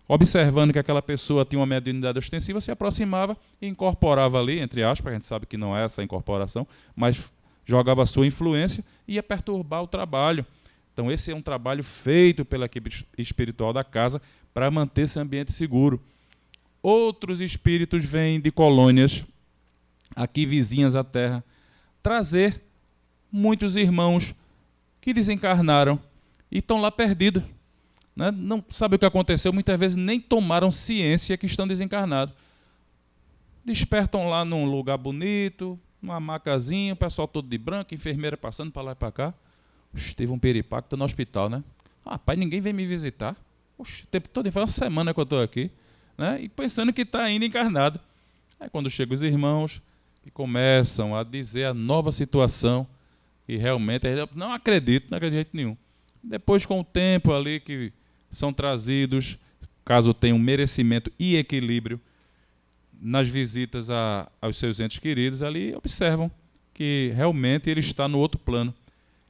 observando que aquela pessoa tinha uma mediunidade ostensiva, se aproximava e incorporava ali, entre aspas, a gente sabe que não é essa incorporação, mas jogava a sua influência e ia perturbar o trabalho. Então esse é um trabalho feito pela equipe espiritual da casa para manter esse ambiente seguro. Outros espíritos vêm de colônias aqui vizinhas à Terra trazer muitos irmãos que desencarnaram e estão lá perdidos, né? Não sabe o que aconteceu, muitas vezes nem tomaram ciência que estão desencarnados. Despertam lá num lugar bonito, numa macazinha, o pessoal todo de branco, enfermeira passando para lá e para cá. Teve um peripaco, estou no hospital, né? Rapaz, ninguém vem me visitar. Oxe, o tempo todo, faz uma semana que eu estou aqui, né? E pensando que está ainda encarnado. Aí quando chegam os irmãos, que começam a dizer a nova situação, e realmente, não acredito de jeito nenhum. Depois, com o tempo ali que são trazidos, caso tenham merecimento e equilíbrio, nas visitas aos seus entes queridos, ali observam que realmente ele está no outro plano.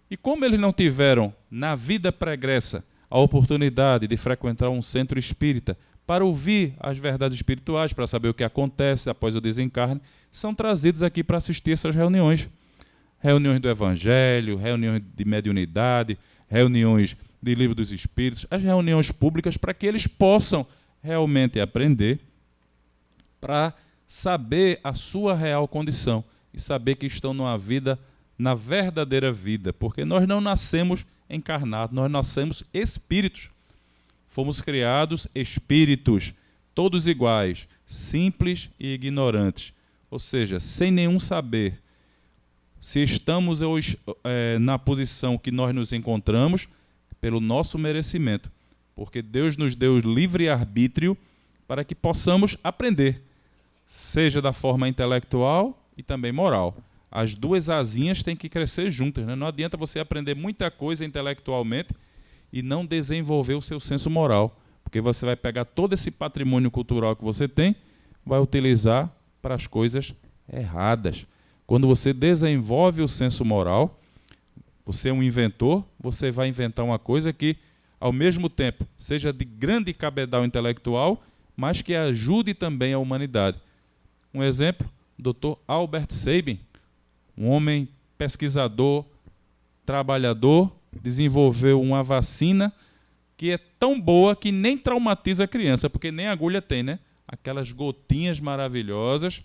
E como eles não tiveram, na vida pregressa, a oportunidade de frequentar um centro espírita para ouvir as verdades espirituais, para saber o que acontece após o desencarne, são trazidos aqui para assistir essas reuniões. Reuniões do Evangelho, reuniões de mediunidade, reuniões de Livro dos Espíritos, as reuniões públicas, para que eles possam realmente aprender, para saber a sua real condição e saber que estão numa vida, na verdadeira vida, porque nós não nascemos encarnados, nós nascemos espíritos. Fomos criados espíritos, todos iguais, simples e ignorantes, ou seja, sem nenhum saber. Se estamos hoje na posição que nós nos encontramos, pelo nosso merecimento, porque Deus nos deu livre-arbítrio para que possamos aprender, seja da forma intelectual e também moral. As duas asinhas têm que crescer juntas, né? Não adianta você aprender muita coisa intelectualmente e não desenvolver o seu senso moral, porque você vai pegar todo esse patrimônio cultural que você tem, vai utilizar para as coisas erradas. Quando você desenvolve o senso moral, você é um inventor, você vai inventar uma coisa que, ao mesmo tempo, seja de grande cabedal intelectual, mas que ajude também a humanidade. Um exemplo, o Dr. Albert Sabin, um homem pesquisador, trabalhador, desenvolveu uma vacina que é tão boa que nem traumatiza a criança, porque nem agulha tem, né? Aquelas gotinhas maravilhosas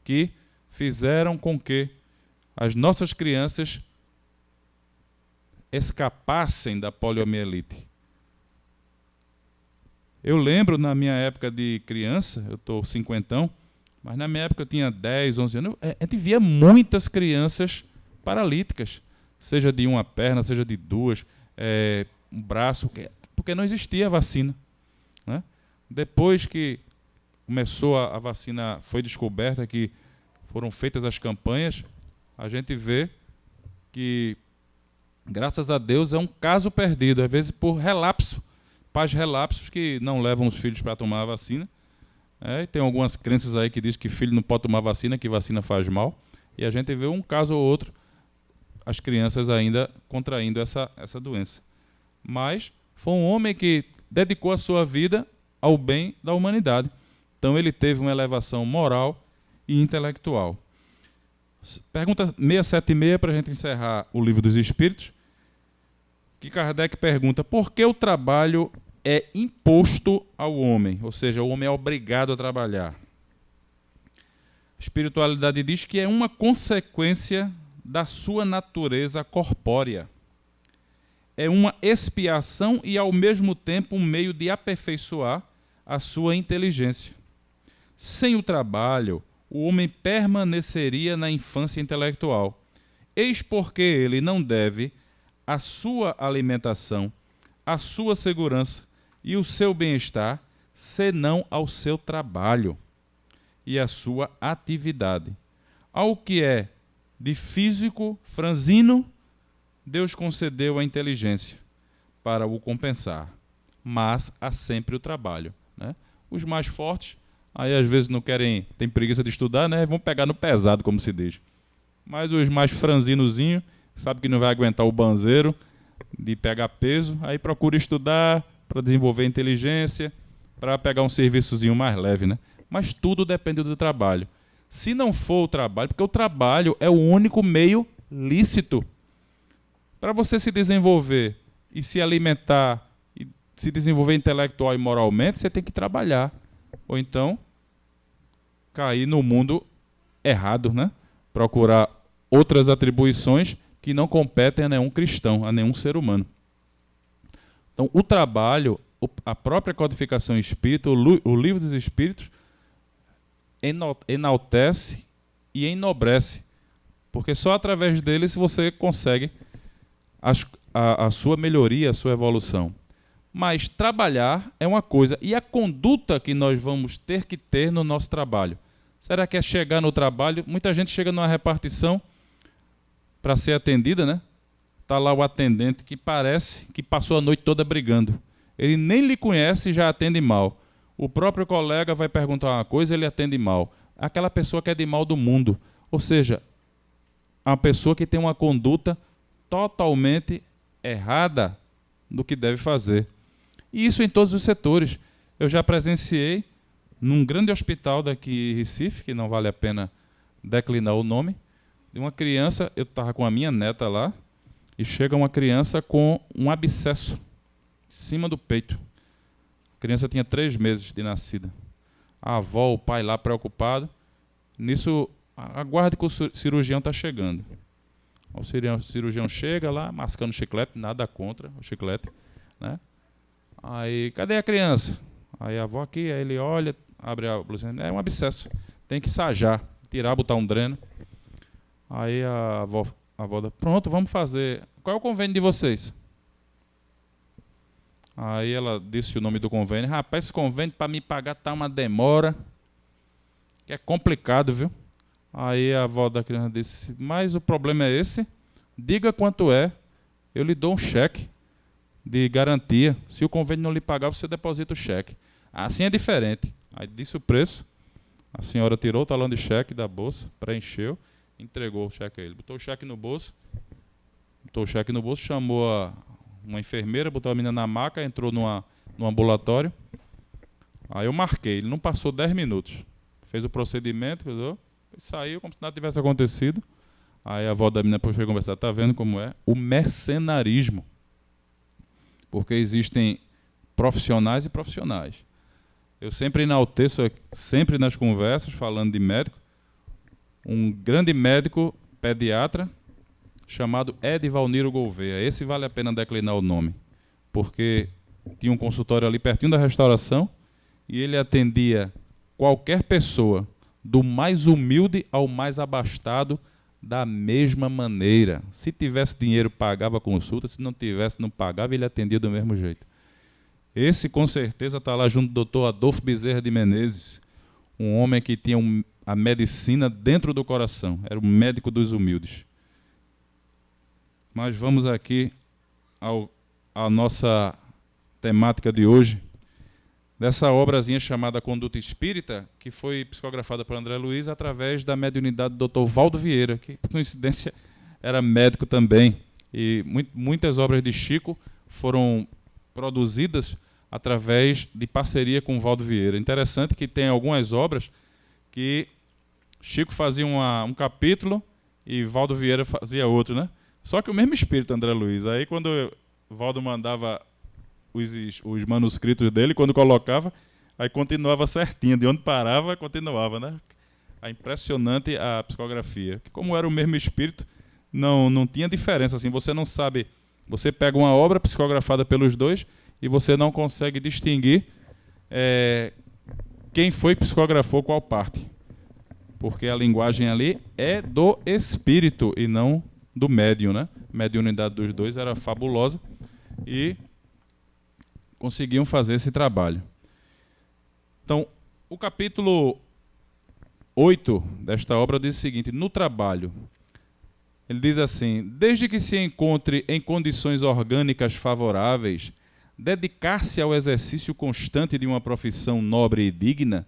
que fizeram com que as nossas crianças escapassem da poliomielite. Eu lembro, na minha época de criança, eu estou cinquentão, mas na minha época eu tinha 10, 11 anos, a gente via muitas crianças paralíticas, seja de uma perna, seja de duas, um braço, porque não existia a vacina, né? Depois que começou a vacina, foi descoberta que foram feitas as campanhas, a gente vê que, graças a Deus, é um caso perdido, às vezes por relapso, pais relapsos que não levam os filhos para tomar a vacina. E tem algumas crenças aí que dizem que filho não pode tomar vacina, que vacina faz mal, e a gente vê um caso ou outro, as crianças ainda contraindo essa doença. Mas foi um homem que dedicou a sua vida ao bem da humanidade. Então ele teve uma elevação moral e intelectual. Pergunta 676, para a gente encerrar o Livro dos Espíritos, que Kardec pergunta: por que o trabalho é imposto ao homem? Ou seja, o homem é obrigado a trabalhar. A espiritualidade diz que é uma consequência da sua natureza corpórea. É uma expiação e, ao mesmo tempo, um meio de aperfeiçoar a sua inteligência. Sem o trabalho, o homem permaneceria na infância intelectual. Eis porque ele não deve a sua alimentação, a sua segurança e o seu bem-estar, senão ao seu trabalho e à sua atividade. Ao que é de físico franzino, Deus concedeu a inteligência para o compensar, mas há sempre o trabalho, né? Os mais fortes, aí às vezes não querem, tem preguiça de estudar, né? Vão pegar no pesado, como se diz. Mas os mais franzinozinhos, sabe que não vai aguentar o banzeiro de pegar peso, aí procura estudar para desenvolver inteligência, para pegar um serviçozinho mais leve, né? Mas tudo depende do trabalho. Se não for o trabalho, porque o trabalho é o único meio lícito para você se desenvolver e se alimentar e se desenvolver intelectual e moralmente, você tem que trabalhar. Ou então cair no mundo errado, né? Procurar outras atribuições que não competem a nenhum cristão, a nenhum ser humano. Então, o trabalho, a própria codificação espírita, o Livro dos Espíritos, enaltece e enobrece, porque só através deles você consegue a sua melhoria, a sua evolução. Mas trabalhar é uma coisa, e a conduta que nós vamos ter que ter no nosso trabalho. Será que é chegar no trabalho? Muita gente chega numa repartição para ser atendida, né? Está lá o atendente que parece que passou a noite toda brigando. Ele nem lhe conhece e já atende mal. O próprio colega vai perguntar uma coisa, ele atende mal. Aquela pessoa que é de mal do mundo. Ou seja, uma pessoa que tem uma conduta totalmente errada do que deve fazer. E isso em todos os setores. eu já presenciei num grande hospital daqui em Recife, que não vale a pena declinar o nome, de uma criança, eu estava com a minha neta lá, e chega uma criança com um abscesso em cima do peito. A criança tinha 3 meses de nascida. A avó, o pai lá preocupado. Nisso, aguarde que o cirurgião está chegando. O cirurgião chega lá, mascando chiclete, nada contra o chiclete, né? Aí, cadê a criança? Aí a avó aqui, aí ele olha, abre a blusinha, é um abscesso, tem que sajar, tirar, botar um dreno. Aí a avó, pronto, vamos fazer. Qual é o convênio de vocês? Aí ela disse o nome do convênio. Rapaz, esse convênio para me pagar tá uma demora, que é complicado, viu? Aí a avó da criança disse, mas o problema é esse? Diga quanto é, eu lhe dou um cheque de garantia. Se o convênio não lhe pagar, você deposita o cheque. Assim é diferente. Aí disse o preço, a senhora tirou o talão de cheque da bolsa, preencheu, entregou o cheque a ele. Botou o cheque no bolso, chamou uma enfermeira, botou a menina na maca, entrou no ambulatório. Aí eu marquei, ele não passou 10 minutos. Fez o procedimento, saiu como se nada tivesse acontecido. Aí a avó da menina foi conversar, está vendo como é? O mercenarismo. Porque existem profissionais e profissionais. Eu sempre enalteço, sempre nas conversas, falando de médico, um grande médico pediatra chamado Ed Valniro Gouveia. Esse vale a pena declinar o nome, porque tinha um consultório ali pertinho da restauração e ele atendia qualquer pessoa, do mais humilde ao mais abastado, da mesma maneira. Se tivesse dinheiro, pagava a consulta, se não tivesse, não pagava, ele atendia do mesmo jeito. Esse, com certeza, está lá junto do doutor Adolfo Bezerra de Menezes, um homem que tinha a medicina dentro do coração, era o médico dos humildes. Mas vamos aqui à nossa temática de hoje, dessa obrazinha chamada Conduta Espírita, que foi psicografada por André Luiz através da mediunidade do Dr. Valdo Vieira, que, por coincidência, era médico também. E muitas obras de Chico foram produzidas através de parceria com o Valdo Vieira. Interessante que tem algumas obras que Chico fazia um capítulo e Valdo Vieira fazia outro, né? Só que o mesmo espírito, André Luiz. Aí quando Valdo mandava os manuscritos dele, quando colocava, aí continuava certinho, de onde parava, continuava, né? É impressionante a psicografia. Como era o mesmo espírito, não tinha diferença. Assim, você não sabe, você pega uma obra psicografada pelos dois e você não consegue distinguir quem foi que psicografou qual parte. Porque a linguagem ali é do espírito e não do médium, né? A mediunidade dos dois era fabulosa e conseguiam fazer esse trabalho. Então, o capítulo 8 desta obra diz o seguinte: no trabalho, ele diz assim: desde que se encontre em condições orgânicas favoráveis, dedicar-se ao exercício constante de uma profissão nobre e digna,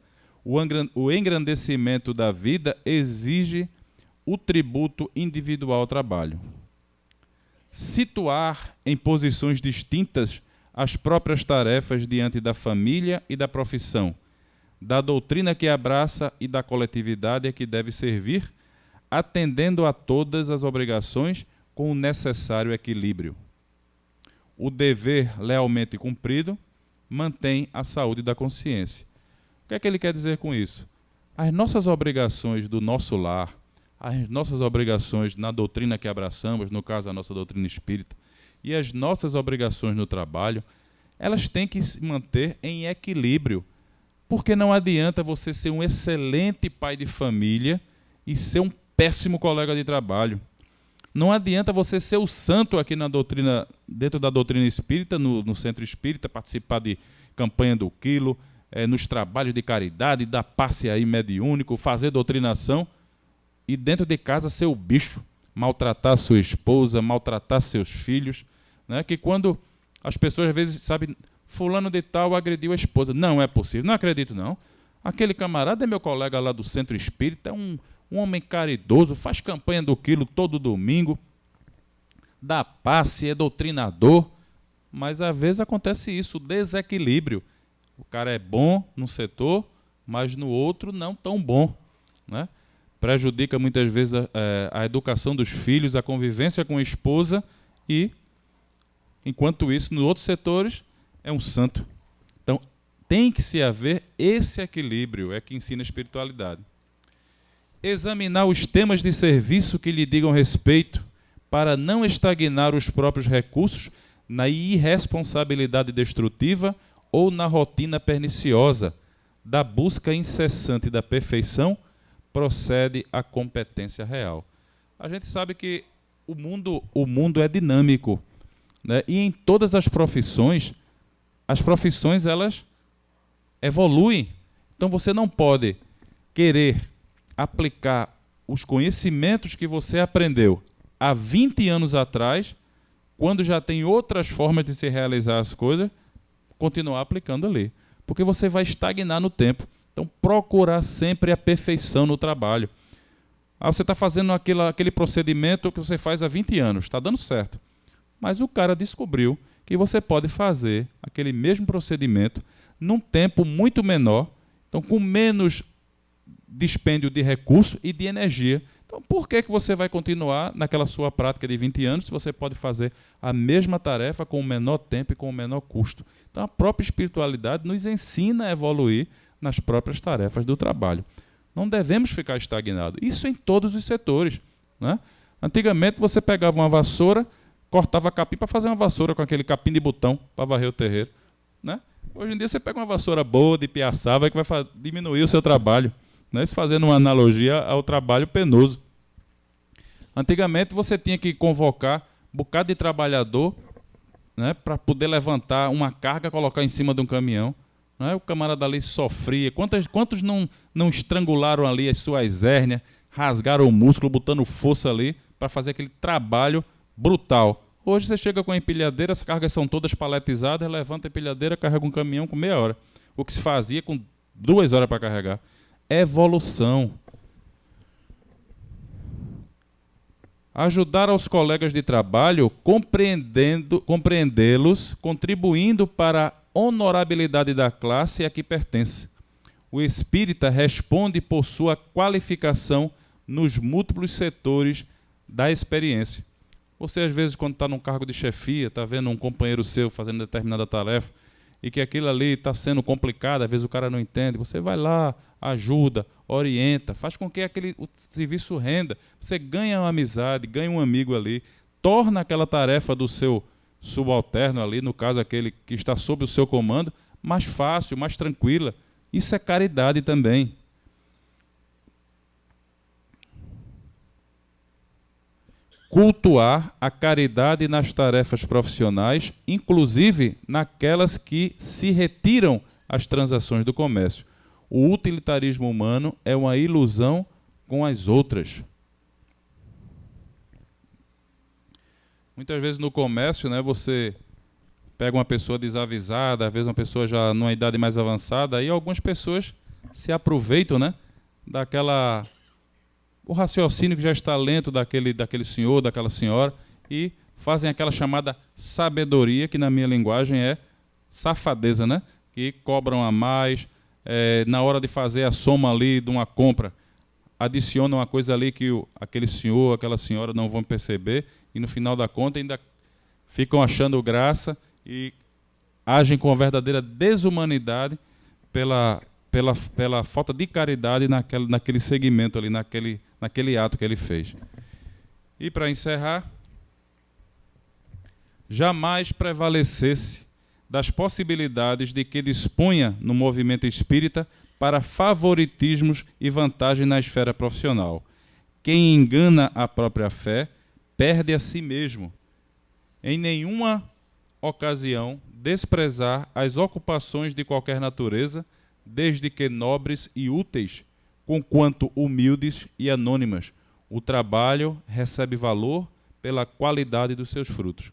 o engrandecimento da vida exige o tributo individual ao trabalho. Situar em posições distintas as próprias tarefas diante da família e da profissão, da doutrina que abraça e da coletividade a que deve servir, atendendo a todas as obrigações com o necessário equilíbrio. O dever lealmente cumprido mantém a saúde da consciência. O que é que ele quer dizer com isso? As nossas obrigações do nosso lar, as nossas obrigações na doutrina que abraçamos, no caso a nossa doutrina espírita, e as nossas obrigações no trabalho, elas têm que se manter em equilíbrio, porque não adianta você ser um excelente pai de família e ser um péssimo colega de trabalho. Não adianta você ser o santo aqui na doutrina, dentro da doutrina espírita, no centro espírita, participar de campanha do quilo, nos trabalhos de caridade, dar passe aí mediúnico, fazer doutrinação, e dentro de casa ser o bicho, maltratar sua esposa, maltratar seus filhos, né? Que quando as pessoas às vezes sabem, fulano de tal agrediu a esposa. Não é possível, não acredito não. Aquele camarada é meu colega lá do centro espírita, é um homem caridoso, faz campanha do quilo todo domingo, dá passe, é doutrinador, mas às vezes acontece isso, o desequilíbrio. O cara é bom num setor, mas no outro não tão bom, né? Prejudica muitas vezes a educação dos filhos, a convivência com a esposa e, enquanto isso, nos outros setores, é um santo. Então, tem que se haver esse equilíbrio, é que ensina a espiritualidade. Examinar os temas de serviço que lhe digam respeito, para não estagnar os próprios recursos na irresponsabilidade destrutiva ou na rotina perniciosa. Da busca incessante da perfeição procede a competência real. A gente sabe que o mundo é dinâmico, né? E em todas as profissões elas evoluem. Então você não pode querer aplicar os conhecimentos que você aprendeu há 20 anos atrás, quando já tem outras formas de se realizar as coisas, continuar aplicando ali. Porque você vai estagnar no tempo. Então, procurar sempre a perfeição no trabalho. Você está fazendo aquele procedimento que você faz há 20 anos, está dando certo. Mas o cara descobriu que você pode fazer aquele mesmo procedimento num tempo muito menor, então com menos dispêndio de recurso e de energia. Então, por que você vai continuar naquela sua prática de 20 anos se você pode fazer a mesma tarefa com o menor tempo e com o menor custo? Então, a própria espiritualidade nos ensina a evoluir nas próprias tarefas do trabalho. Não devemos ficar estagnados. Isso em todos os setores, né? Antigamente, você pegava uma vassoura, cortava capim para fazer uma vassoura com aquele capim de botão para varrer o terreiro, né? Hoje em dia, você pega uma vassoura boa de piaçava que vai diminuir o seu trabalho, né? Isso fazendo uma analogia ao trabalho penoso. Antigamente, você tinha que convocar um bocado de trabalhador, né, para poder levantar uma carga e colocar em cima de um caminhão. O camarada ali sofria. Quantos não estrangularam ali as suas hérnias, rasgaram o músculo, botando força ali para fazer aquele trabalho brutal. Hoje você chega com a empilhadeira, as cargas são todas paletizadas, levanta a empilhadeira, carrega um caminhão com meia hora. O que se fazia com 2 horas para carregar. Evolução. Ajudar aos colegas de trabalho, compreendê-los, contribuindo para a honorabilidade da classe a que pertence. O espírita responde por sua qualificação nos múltiplos setores da experiência. Você, às vezes, quando está num cargo de chefia, está vendo um companheiro seu fazendo determinada tarefa, e que aquilo ali está sendo complicado, às vezes o cara não entende, você vai lá, ajuda, orienta, faz com que o serviço renda, você ganha uma amizade, ganha um amigo ali, torna aquela tarefa do seu subalterno ali, no caso aquele que está sob o seu comando, mais fácil, mais tranquila. Isso é caridade também. Cultuar a caridade nas tarefas profissionais, inclusive naquelas que se retiram às transações do comércio. O utilitarismo humano é uma ilusão com as outras. Muitas vezes no comércio, né, você pega uma pessoa desavisada, às vezes uma pessoa já numa idade mais avançada, aí algumas pessoas se aproveitam, né, o raciocínio que já está lento daquele senhor, daquela senhora, e fazem aquela chamada sabedoria, que na minha linguagem é safadeza, né? Que cobram a mais, na hora de fazer a soma ali de uma compra, adicionam uma coisa ali que aquele senhor, aquela senhora não vão perceber, e no final da conta ainda ficam achando graça e agem com a verdadeira desumanidade pela falta de caridade naquele segmento ali, naquele ato que ele fez. E para encerrar, jamais prevalecesse das possibilidades de que disponha no movimento espírita para favoritismos e vantagem na esfera profissional. Quem engana a própria fé perde a si mesmo. Em nenhuma ocasião desprezar as ocupações de qualquer natureza, desde que nobres e úteis, conquanto humildes e anônimas. O trabalho recebe valor pela qualidade dos seus frutos.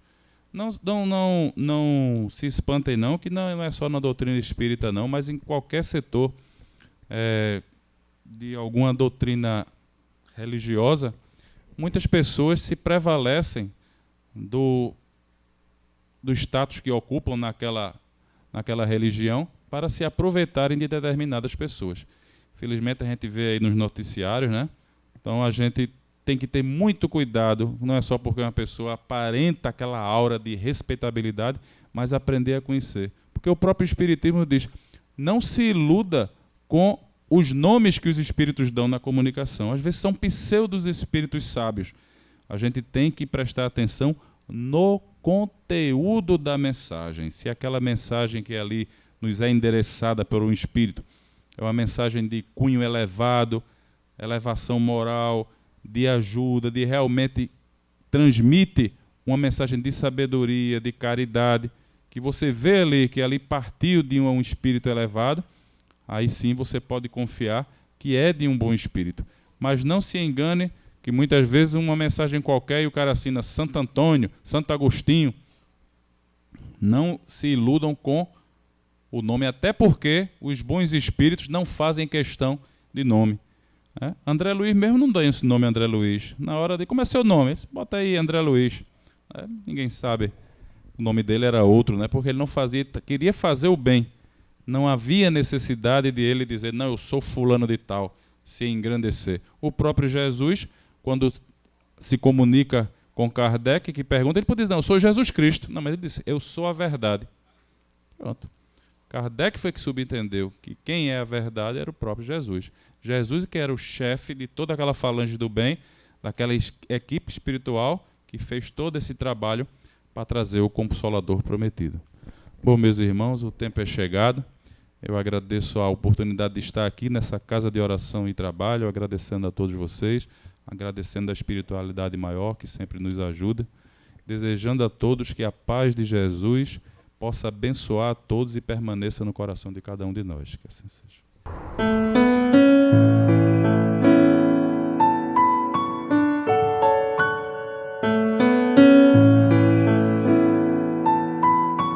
Não se espantem não, que não é só na doutrina espírita não, mas em qualquer setor de alguma doutrina religiosa, muitas pessoas se prevalecem do status que ocupam naquela religião, para se aproveitarem de determinadas pessoas. Felizmente a gente vê aí nos noticiários, né? Então a gente tem que ter muito cuidado, não é só porque uma pessoa aparenta aquela aura de respeitabilidade, mas aprender a conhecer. Porque o próprio Espiritismo diz, não se iluda com os nomes que os espíritos dão na comunicação. Às vezes são pseudos espíritos sábios. A gente tem que prestar atenção no conteúdo da mensagem. Se aquela mensagem que ali nos é endereçada por um espírito é uma mensagem de cunho elevado, elevação moral, de ajuda, de realmente transmite uma mensagem de sabedoria, de caridade, que você vê ali, que ali partiu de um espírito elevado, aí sim você pode confiar que é de um bom espírito. Mas não se engane que muitas vezes uma mensagem qualquer e o cara assina Santo Antônio, Santo Agostinho. Não se iludam com o nome, até porque os bons espíritos não fazem questão de nome. André Luiz mesmo não dá esse nome André Luiz. Na hora de, como é seu nome? Bota aí André Luiz. Ninguém sabe. O nome dele era outro, né? Porque ele não fazia, queria fazer o bem. Não havia necessidade de ele dizer, não, eu sou fulano de tal, se engrandecer. O próprio Jesus, quando se comunica com Kardec, que pergunta, ele pode dizer, não, eu sou Jesus Cristo. Não, mas ele disse, eu sou a verdade. Pronto. Kardec foi que subentendeu que quem é a verdade era o próprio Jesus. Jesus que era o chefe de toda aquela falange do bem, daquela equipe espiritual que fez todo esse trabalho para trazer o Consolador prometido. Bom, meus irmãos, o tempo é chegado. Eu agradeço a oportunidade de estar aqui nessa casa de oração e trabalho, agradecendo a todos vocês, agradecendo a espiritualidade maior que sempre nos ajuda, desejando a todos que a paz de Jesus possa abençoar a todos e permaneça no coração de cada um de nós. Que assim seja.